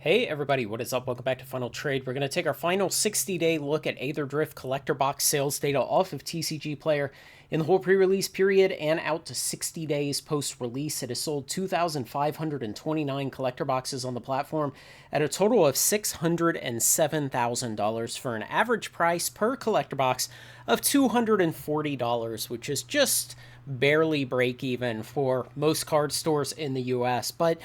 Hey everybody, what is up? Welcome back to Final Trade. We're going to take our final 60-day look at Aetherdrift collector box sales data off of TCG Player in the whole pre-release period and out to 60 days post-release. It has sold 2,529 collector boxes on the platform at a total of $607,000 for an average price per collector box of $240, which is just barely break even for most card stores in the US. But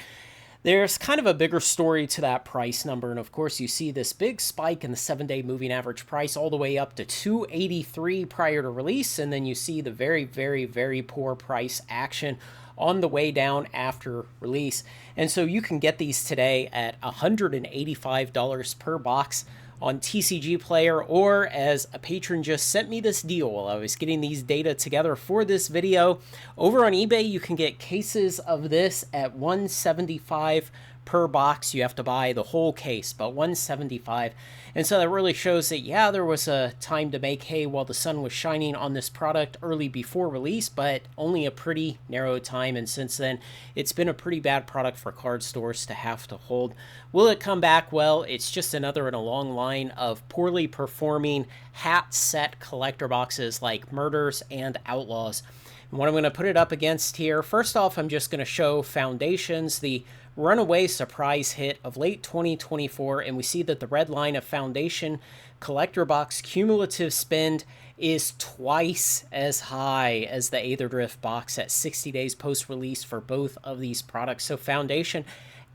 there's kind of a bigger story to that price number, and of course you see this big spike in the 7-day moving average price all the way up to $283 prior to release, and then you see the very poor price action on the way down after release. And so you can get these today at $185 per box on TCG Player, or as a patron just sent me this deal while I was getting these data together for this video. Over on eBay, you can get cases of this at $175 per box. You have to buy the whole case, but $175. And so that really shows that, yeah, there was a time to make hay while the sun was shining on this product early before release, but only a pretty narrow time. And since then, it's been a pretty bad product for card stores to have to hold. Will it come back? Well, it's just another in a long line of poorly performing hat set collector boxes like Murders and Outlaws. And what I'm going to put it up against here, first off, I'm just going to show Foundations, the runaway surprise hit of late 2024, and we see that the red line of Foundation collector box cumulative spend is twice as high as the Aetherdrift box at 60 days post-release for both of these products. So Foundation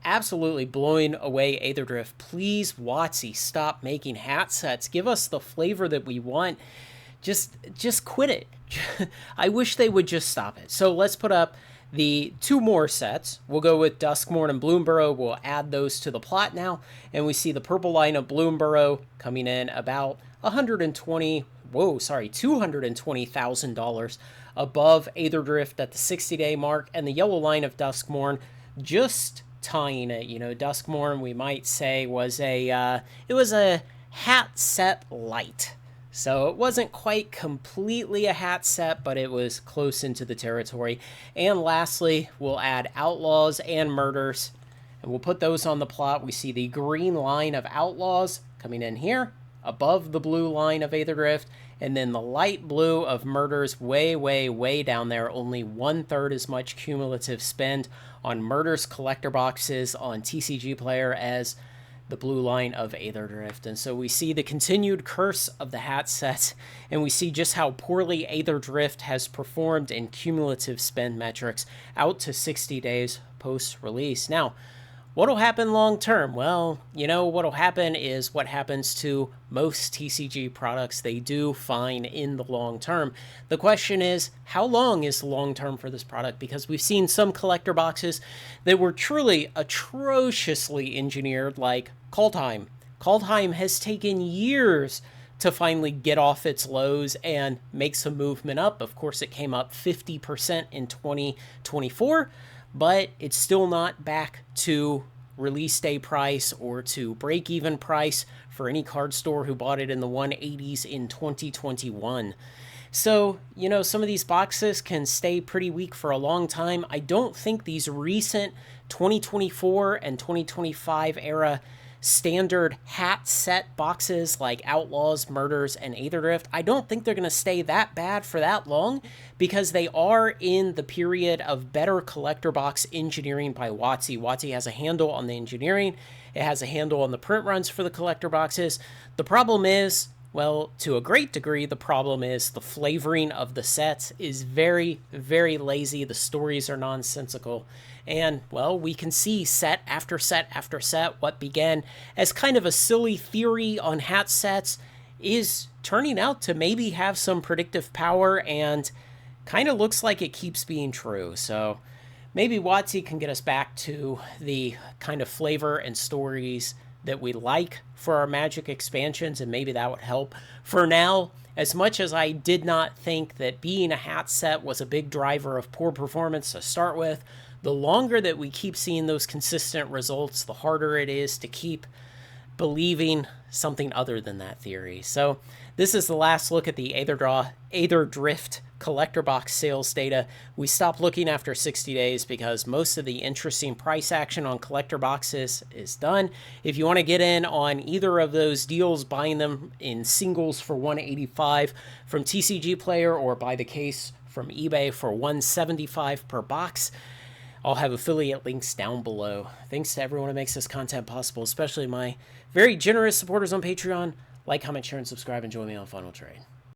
absolutely blowing away Aetherdrift. Please, WotC, stop making hat sets. Give us the flavor that we want. Just quit it. I wish they would just stop it. So let's put up the two more sets. We'll go with Duskmorn and Bloomburrow. We'll add those to the plot now. And we see the purple line of Bloomburrow coming in about $220,000 above Aetherdrift at the 60-day mark. And the yellow line of Duskmorn just tying it. You know, Duskmorn, we might say, was it was a hat set light. So it wasn't quite completely a hat set, but it was close into the territory. And lastly, we'll add Outlaws and Murders, and we'll put those on the plot. We see the green line of Outlaws coming in here, above the blue line of Aetherdrift, and then the light blue of Murders way down there, only 1/3 as much cumulative spend on Murders collector boxes on TCG Player as the blue line of Aetherdrift. And so we see the continued curse of the hat set, and we see just how poorly Aetherdrift has performed in cumulative spend metrics out to 60 days post-release. Now, what'll happen long term? Well, you know, what'll happen is what happens to most TCG products. They do fine in the long term. The question is, how long is the long term for this product? Because we've seen some collector boxes that were truly atrociously engineered, like Kaldheim. Kaldheim has taken years to finally get off its lows and make some movement up. Of course, it came up 50% in 2024, but it's still not back to release day price or to break-even price for any card store who bought it in the 180s in 2021. So, you know, some of these boxes can stay pretty weak for a long time. I don't think these recent 2024 and 2025 era standard hat set boxes like Outlaws, Murders, and Aetherdrift, I don't think they're going to stay that bad for that long, because they are in the period of better collector box engineering by WotC. WotC has a handle on the engineering. It has a handle on the print runs for the collector boxes. The problem is, well, to a great degree, the problem is the flavoring of the sets is very lazy. The stories are nonsensical. And, well, we can see set after set after set what began as kind of a silly theory on hat sets is turning out to maybe have some predictive power, and kind of looks like it keeps being true. So maybe WotC can get us back to the kind of flavor and stories that we like for our Magic expansions, and maybe that would help. For now, as much as I did not think that being a hat set was a big driver of poor performance to start with, the longer that we keep seeing those consistent results, the harder it is to keep believing something other than that theory. So this is the last look at the Aetherdrift collector box sales data. We stopped looking after 60 days because most of the interesting price action on collector boxes is done. If you want to get in on either of those deals, buying them in singles for $185 from TCG Player or buy the case from eBay for $175 per box, I'll have affiliate links down below. Thanks to everyone who makes this content possible, especially my very generous supporters on Patreon. Like, comment, share, and subscribe, and join me on Final Trade.